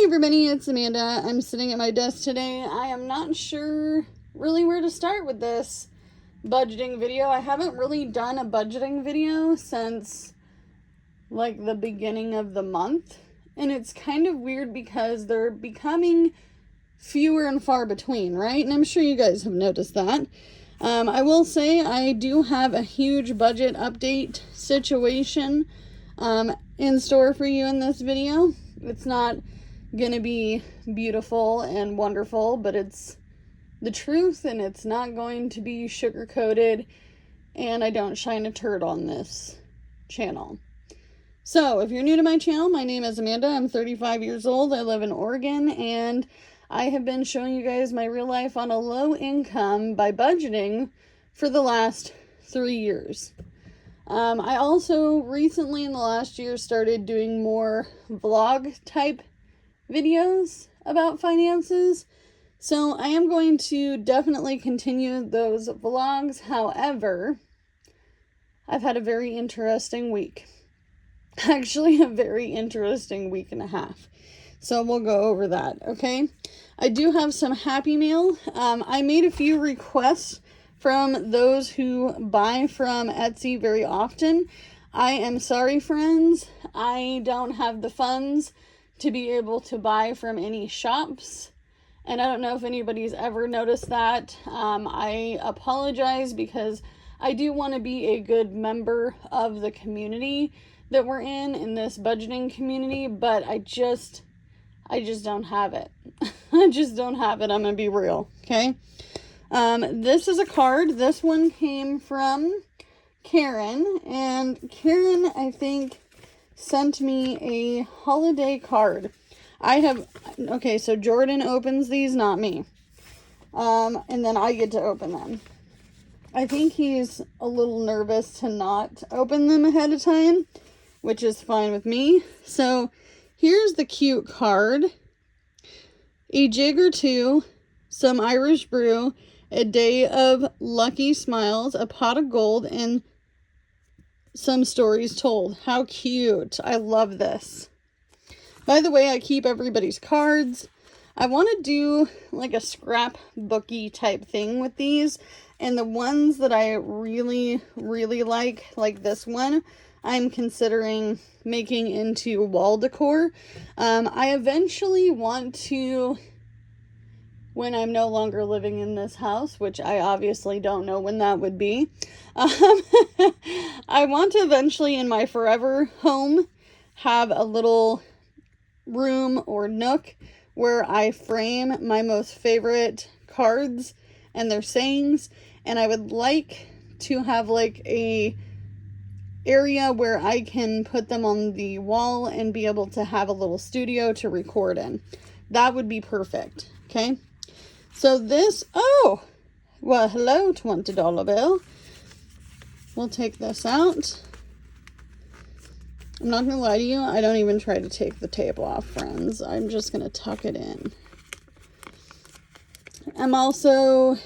everybody, it's Amanda. I'm sitting at my desk today. I am not sure really where to start with this budgeting video. I haven't really done a budgeting video since like the beginning of the month. And it's kind of weird because they're becoming fewer and far between, right? And I'm sure you guys have noticed that. I will say I do have a huge budget update situation in store for you in this video. It's not gonna be beautiful and wonderful, but it's the truth, and it's not going to be sugar-coated, and I don't shine a turd on this channel. So if you're new to my channel, my name is Amanda. I'm 35 years old. I live in Oregon, and I have been showing you guys my real life on a low income by budgeting for the last 3 years. I also recently in the last year started doing more vlog type videos about finances. So I am going to definitely continue those vlogs. However, I've had a very interesting week. Actually, a very interesting week and a half. So we'll go over that, okay? I do have some Happy Mail. I made a few requests from those who buy from Etsy very often. I am sorry, friends. I don't have the funds to be able to buy from any shops. And I don't know if anybody's ever noticed that. I apologize because I do want to be a good member of the community that we're in this budgeting community, but I just don't have it. I just don't have it. I'm going to be real. Okay. This is a card. This one came from Karen, and Karen, I think, sent me a holiday card. Okay, so Jordan opens these, not me. And then I get to open them. I think he's a little nervous to not open them ahead of time, which is fine with me. So here's the cute card. A jig or two, some Irish brew, a day of lucky smiles, a pot of gold, and some stories told. How cute. I love this. By the way, I keep everybody's cards. I want to do like a scrapbooky type thing with these. And the ones that I really, really like this one, I'm considering making into wall decor. I eventually want to, when I'm no longer living in this house, which I obviously don't know when that would be, I want to eventually in my forever home have a little room or nook where I frame my most favorite cards and their sayings, and I would like to have like a area where I can put them on the wall and be able to have a little studio to record in. That would be perfect. Okay, so this, oh well, hello $20 bill. We'll take this out. I'm not gonna lie to you, I don't even try to take the tape off, friends. I'm just gonna tuck it in. I'm also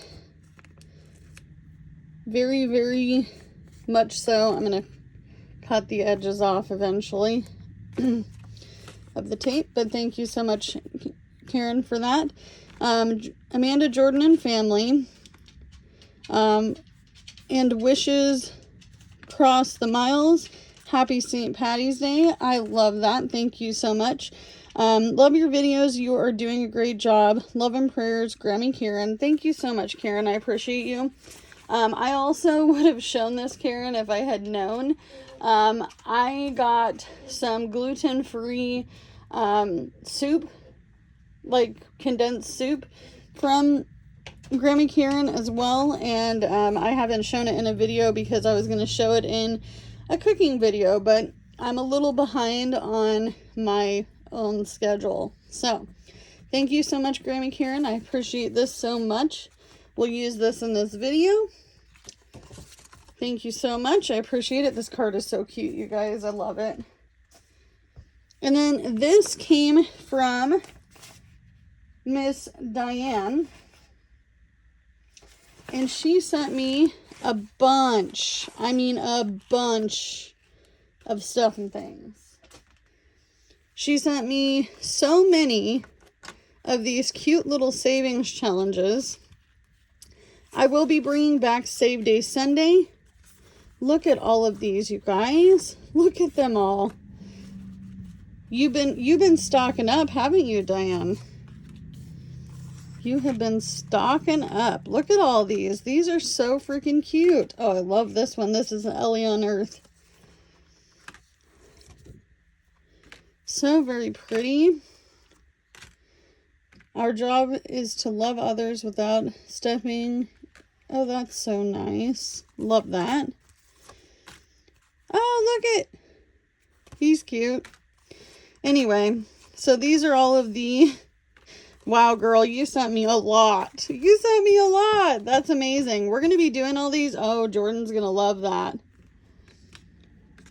very, very much so, I'm gonna cut the edges off eventually of the tape, but thank you so much, Karen, for that. Amanda, Jordan, and family, and wishes cross the miles. Happy St. Patty's Day. I love that. Thank you so much. Love your videos. You are doing a great job. Love and prayers, Grammy Karen. Thank you so much, Karen. I appreciate you. I also would have shown this, Karen, if I had known. I got some gluten-free soup, like condensed soup from Grammy Karen as well. And I haven't shown it in a video because I was going to show it in a cooking video, but I'm a little behind on my own schedule. So thank you so much, Grammy Karen. I appreciate this so much. We'll use this in this video. Thank you so much. I appreciate it. This card is so cute, you guys. I love it. And then this came from Miss Diane, and she sent me a bunch, I mean a bunch of stuff and things. She sent me so many of these cute little savings challenges. I will be bringing back Save Day Sunday. Look at all of these, you guys. Look at them all. You've been stocking up, haven't you, Diane? You have been stocking up. Look at all these. These are so freaking cute. Oh, I love this one. This is Ellie on Earth. So very pretty. Our job is to love others without stepping. Oh, that's so nice. Love that. Oh, look at. He's cute. Anyway, so these are all of the. Wow, girl, you sent me a lot. You sent me a lot. That's amazing. We're going to be doing all these. Oh, Jordan's going to love that.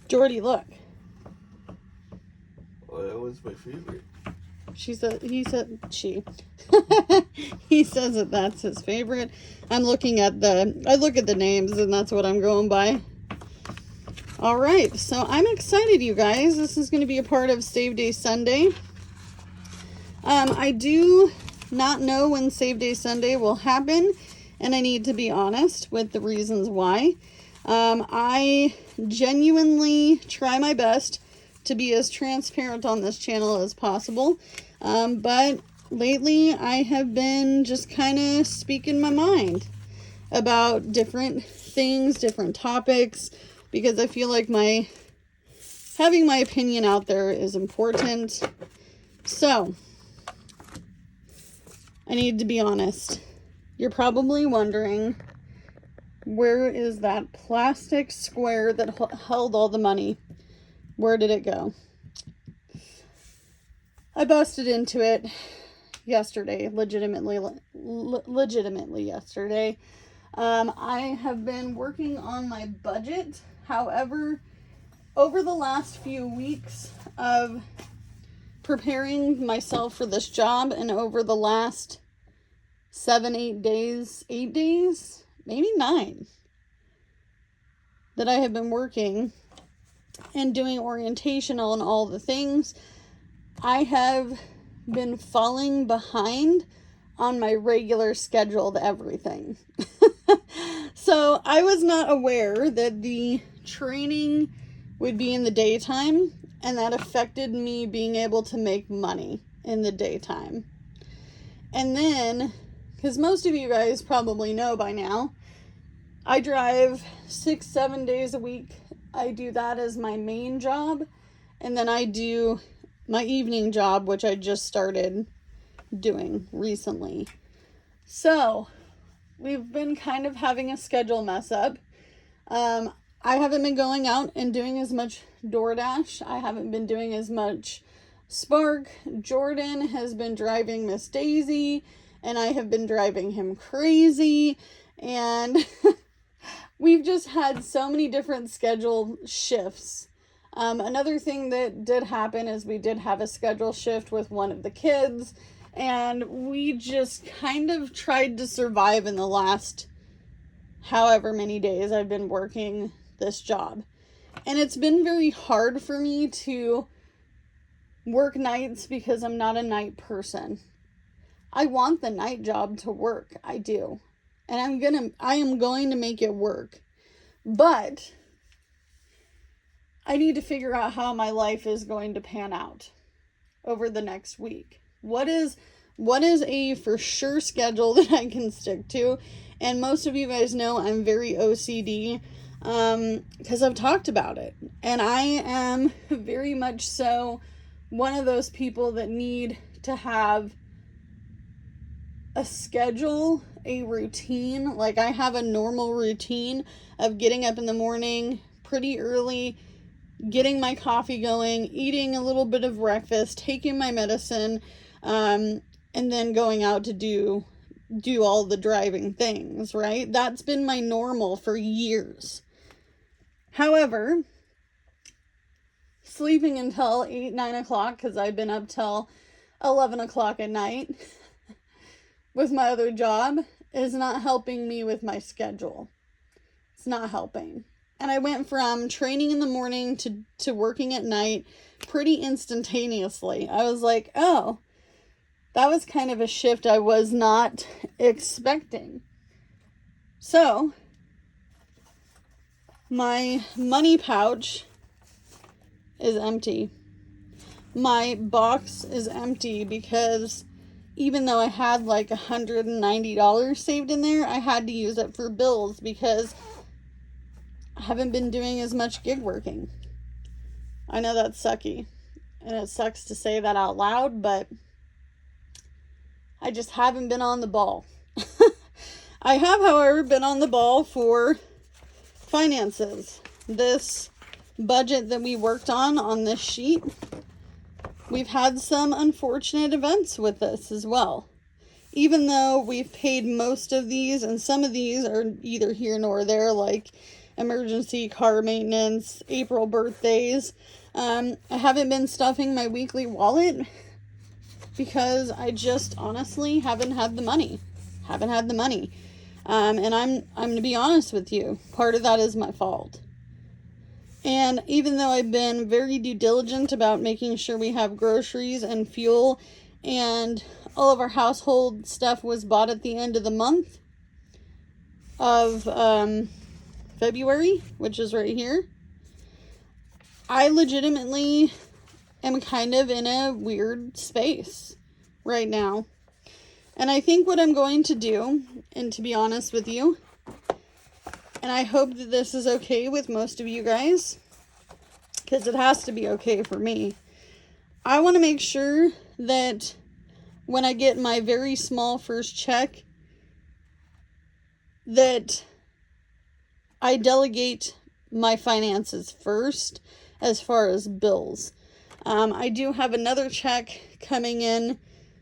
Jordy, look. Oh, that was my favorite. He said, she. He says that that's his favorite. I look at the names and that's what I'm going by. All right, so I'm excited, you guys. This is going to be a part of Save Day Sunday. I do not know when Save Day Sunday will happen, and I need to be honest with the reasons why. I genuinely try my best to be as transparent on this channel as possible, but lately I have been just kind of speaking my mind about different things, different topics, because I feel like having my opinion out there is important. So I need to be honest. You're probably wondering, where is that plastic square that held all the money? Where did it go? I busted into it yesterday, legitimately yesterday. I have been working on my budget. However, over the last few weeks of preparing myself for this job, and over the last 8 days, maybe 9, that I have been working and doing orientational and all the things, I have been falling behind on my regular scheduled everything. So I was not aware that the training would be in the daytime, and that affected me being able to make money in the daytime. And then, because most of you guys probably know by now, I drive 6-7 days a week. I do that as my main job. And then I do my evening job, which I just started doing recently. So we've been kind of having a schedule mess up. I haven't been going out and doing as much DoorDash. I haven't been doing as much Spark. Jordan has been driving Miss Daisy, and I have been driving him crazy. And we've just had so many different schedule shifts. Another thing that did happen is we did have a schedule shift with one of the kids, and we just kind of tried to survive in the last however many days I've been working this job. And it's been very hard for me to work nights because I'm not a night person. I want the night job to work. I do. And I am going to make it work. But I need to figure out how my life is going to pan out over the next week. What is a for sure schedule that I can stick to? And most of you guys know I'm very OCD, because I've talked about it. And I am very much so one of those people that need to have a schedule, a routine. Like, I have a normal routine of getting up in the morning pretty early, getting my coffee going, eating a little bit of breakfast, taking my medicine, and then going out to do all the driving things, right? That's been my normal for years. However, sleeping until 8-9 o'clock, because I've been up till 11 o'clock at night with my other job, is not helping me with my schedule. It's not helping. And I went from training in the morning to working at night pretty instantaneously. I was like, oh, that was kind of a shift I was not expecting. So, my money pouch is empty. My box is empty because even though I had like $190 saved in there, I had to use it for bills because I haven't been doing as much gig working. I know that's sucky, and it sucks to say that out loud, but I just haven't been on the ball. I have, however, been on the ball for finances. This budget that we worked on this sheet, we've had some unfortunate events with this as well. Even though we've paid most of these, and some of these are either here nor there, like emergency car maintenance, April birthdays, I haven't been stuffing my weekly wallet because I just honestly haven't had the money. And I'm to be honest with you, part of that is my fault. And even though I've been very due diligent about making sure we have groceries and fuel, and all of our household stuff was bought at the end of the month of February, which is right here, I legitimately am kind of in a weird space right now. And I think what I'm going to do, and to be honest with you, and I hope that this is okay with most of you guys, because it has to be okay for me, I want to make sure that when I get my very small first check, that I delegate my finances first as far as bills. I do have another check coming in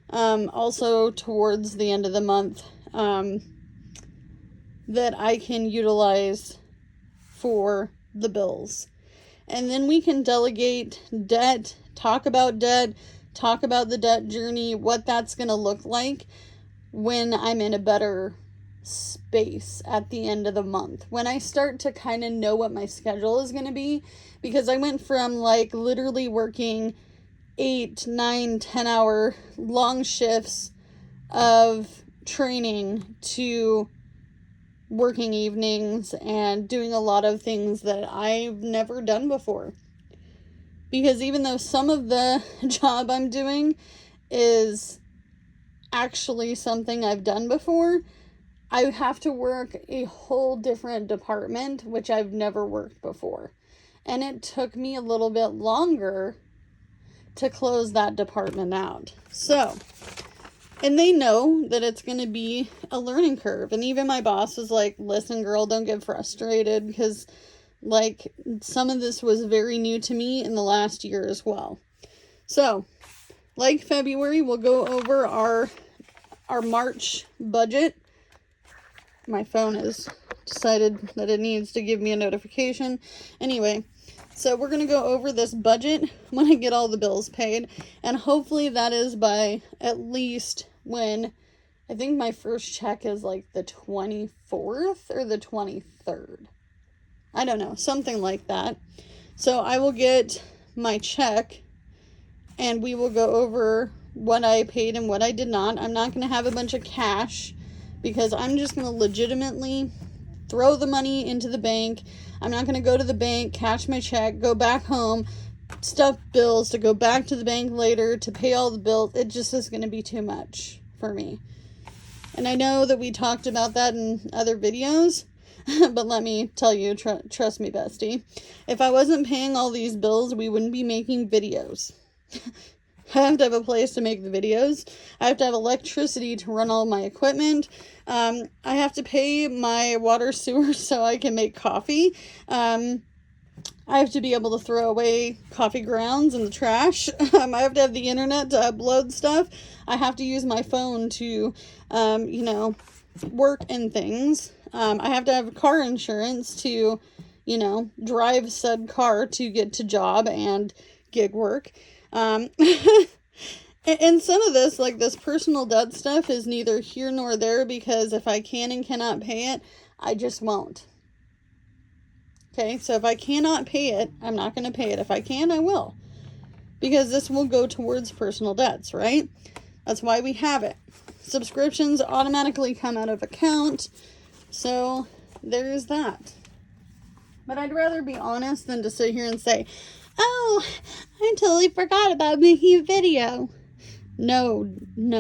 also towards the end of the month that I can utilize for the bills. And then we can delegate debt, talk about the debt journey, what that's going to look like when I'm in a better space at the end of the month. When I start to kind of know what my schedule is going to be, because I went from like literally working 8, 9, 10 hour long shifts of training to working evenings and doing a lot of things that I've never done before. Because even though some of the job I'm doing is actually something I've done before, I have to work a whole different department, which I've never worked before. And it took me a little bit longer to close that department out. So, and they know that it's going to be a learning curve. And even my boss was like, listen, girl, don't get frustrated, because like some of this was very new to me in the last year as well. So, like February, we'll go over our March budget. My phone has decided that it needs to give me a notification. Anyway, so we're going to go over this budget when I get all the bills paid. And hopefully that is by at least when, I think my first check is like the 24th or the 23rd. I don't know, something like that. So I will get my check and we will go over what I paid and what I did not. I'm not going to have a bunch of cash because I'm just going to legitimately throw the money into the bank. I'm not going to go to the bank, cash my check, go back home, stuff bills to go back to the bank later to pay all the bills. It just is going to be too much for me. And I know that we talked about that in other videos, but let me tell you, trust me, bestie, if I wasn't paying all these bills, we wouldn't be making videos. I have to have a place to make the videos. I have to have electricity to run all my equipment. I have to pay my water sewer so I can make coffee. I have to be able to throw away coffee grounds in the trash. I have to have the internet to upload stuff. I have to use my phone to, work and things. I have to have car insurance to, drive said car to get to job and gig work. And some of this, like this personal debt stuff, is neither here nor there, because if I can and cannot pay it, I just won't. Okay, so if I cannot pay it, I'm not going to pay it. If I can, I will. Because this will go towards personal debts, right? That's why we have it. Subscriptions automatically come out of account. So there's that. But I'd rather be honest than to sit here and say, oh, I totally forgot about making a video. No,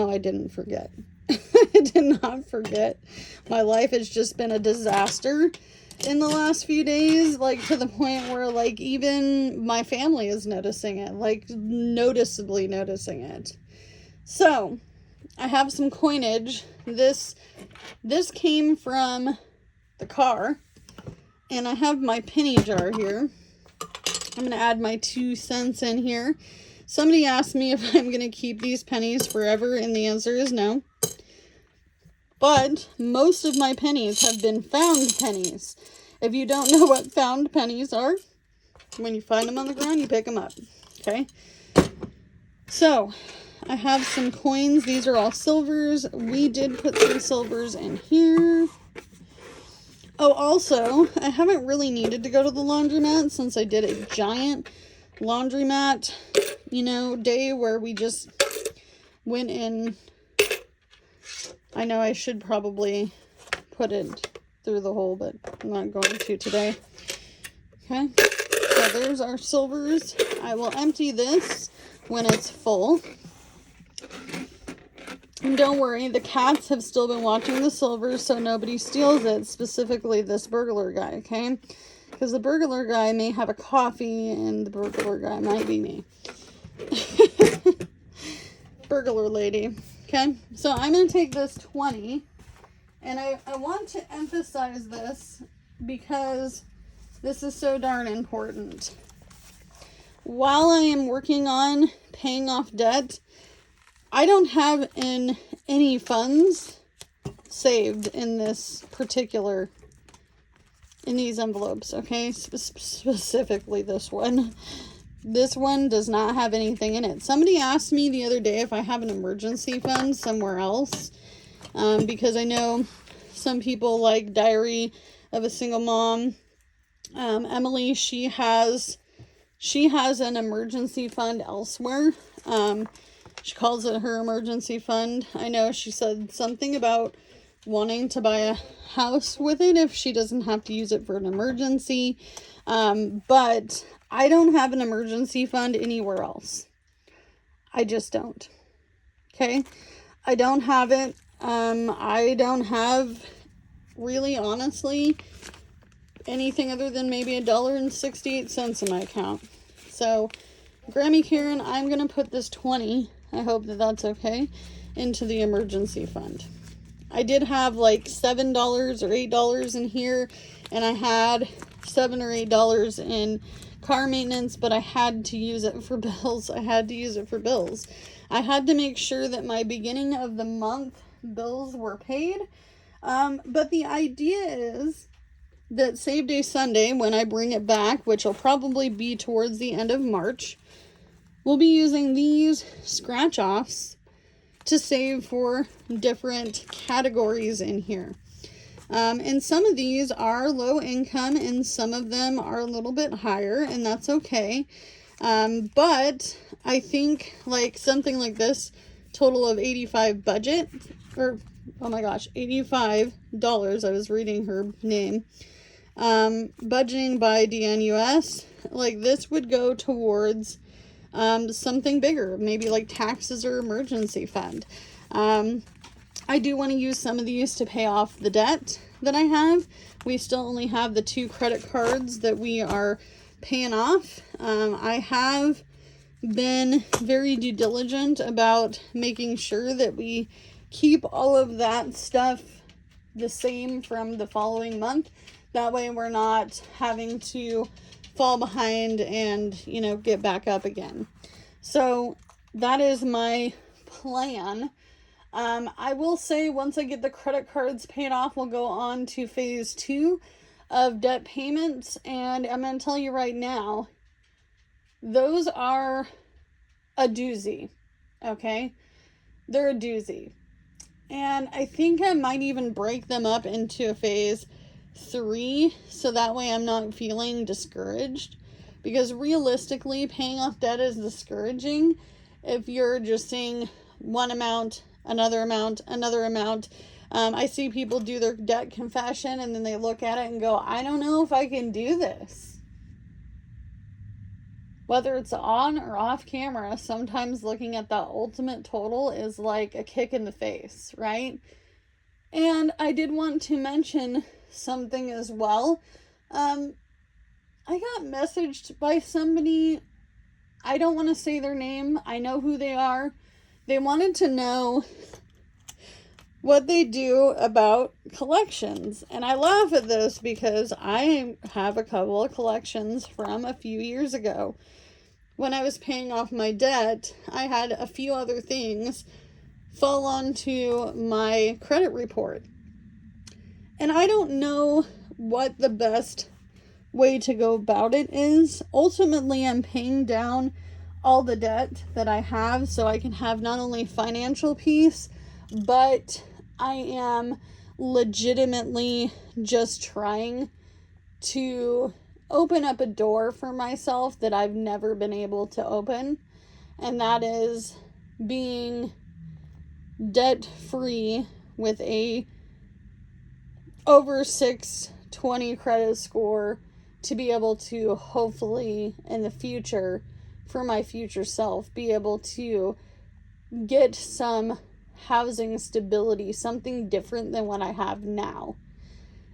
I didn't forget. I did not forget. My life has just been a disaster in the last few days, like to the point where like even my family is noticing it, like noticeably noticing it. So I have some coinage. This came from the car, and I have my penny jar here. I'm going to add my 2 cents in here. Somebody asked me if I'm going to keep these pennies forever, and the answer is no. But most of my pennies have been found pennies. If you don't know what found pennies are, when you find them on the ground, you pick them up. Okay? So, I have some coins. These are all silvers. We did put some silvers in here. Oh, also, I haven't really needed to go to the laundromat since I did a giant laundromat, day where we just went in. I know I should probably put it through the hole, but I'm not going to today. Okay, so there's our silvers. I will empty this when it's full. And don't worry, the cats have still been watching the silvers, so nobody steals it, specifically this burglar guy, okay? Because the burglar guy may have a coffee, and the burglar guy might be me. Burglar lady. Okay, so I'm going to take this 20, and I want to emphasize this because this is so darn important. While I am working on paying off debt, I don't have any funds saved in this particular, in these envelopes, okay? Specifically this one. This one does not have anything in it. Somebody asked me the other day if I have an emergency fund somewhere else, because I know some people like Diary of a Single Mom. Emily, she has an emergency fund elsewhere. She calls it her emergency fund. I know she said something about wanting to buy a house with it if she doesn't have to use it for an emergency. But I don't have an emergency fund anywhere else. I just don't. Okay? I don't have it. I don't have, really, honestly, anything other than maybe $1.68 in my account. So, Grammy Karen, I'm going to put this 20, I hope that that's okay, into the emergency fund. I did have like $7 or $8 in here, and I had $7 or $8 in car maintenance, but I had to use it for bills. I had to make sure that my beginning of the month bills were paid. But the idea is that Save Day Sunday, when I bring it back, which will probably be towards the end of March, we'll be using these scratch-offs to save for different categories in here. And some of these are low income and some of them are a little bit higher, and that's okay. But I think like something like this, total of 85 budget, or oh my gosh, $85. I was reading her name. Budgeting by DNUS, like this would go towards something bigger, maybe like taxes or emergency fund. I do want to use some of these to pay off the debt that I have. We still only have the 2 credit cards that we are paying off. I have been very due diligent about making sure that we keep all of that stuff the same from the following month. That way we're not having to fall behind and, get back up again. So that is my plan. I will say once I get the credit cards paid off, we'll go on to phase 2 of debt payments. And I'm going to tell you right now, those are a doozy. Okay? They're a doozy. And I think I might even break them up into a phase 3, so that way I'm not feeling discouraged. Because realistically, paying off debt is discouraging if you're just seeing one amount, another amount, another amount. I see people do their debt confession and then they look at it and go, I don't know if I can do this. Whether it's on or off camera, sometimes looking at the ultimate total is like a kick in the face, right? And I did want to mention something as well. I got messaged by somebody. I don't want to say their name. I know who they are. They wanted to know what they do about collections. And I laugh at this because I have a couple of collections from a few years ago. When I was paying off my debt, I had a few other things fall onto my credit report. And I don't know what the best way to go about it is. Ultimately, I'm paying down all the debt that I have so I can have not only financial peace, but I am legitimately just trying to open up a door for myself that I've never been able to open, and that is being debt free with a over 620 credit score to be able to hopefully in the future, for my future self, be able to get some housing stability, something different than what I have now.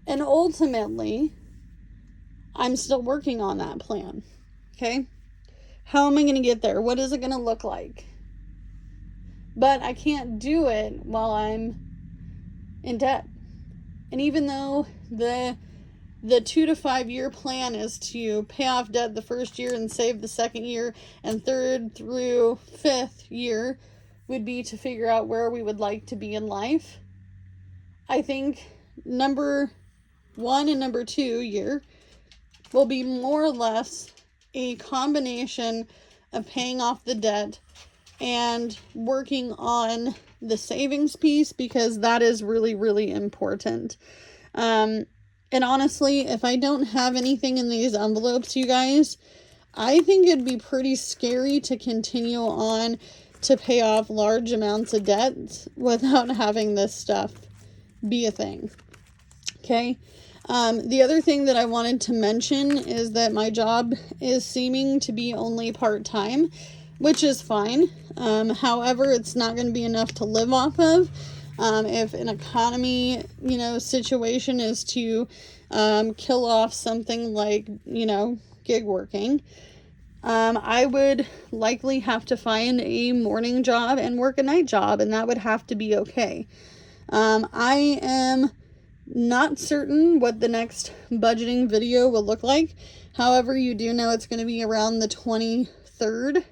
And ultimately, I'm still working on that plan. Okay? How am I going to get there? What is it going to look like? But I can't do it while I'm in debt. And even though the 2 to 5 year plan is to pay off debt the first year and save the second year, and 3rd through 5th year would be to figure out where we would like to be in life, I think number 1 and number 2 year will be more or less a combination of paying off the debt and working on the savings piece, because that is really, really important. And honestly, if I don't have anything in these envelopes, you guys, I think it'd be pretty scary to continue on to pay off large amounts of debt without having this stuff be a thing. Okay? The other thing that I wanted to mention is that my job is seeming to be only part-time, which is fine. However, it's not going to be enough to live off of. If an economy, situation is to kill off something like, gig working, I would likely have to find a morning job and work a night job, and that would have to be okay. I am not certain what the next budgeting video will look like. However, you do know it's going to be around the 23rd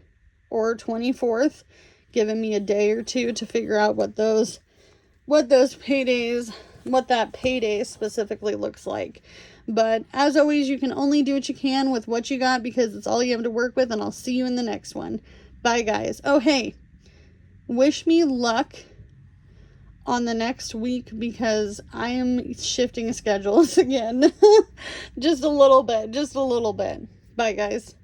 or 24th, giving me a day or two to figure out what that payday specifically looks like. But as always, you can only do what you can with what you got, because it's all you have to work with, and I'll see you in the next one. Bye, guys. Oh, hey, wish me luck on the next week, because I am shifting schedules again. Just a little bit. Bye, guys.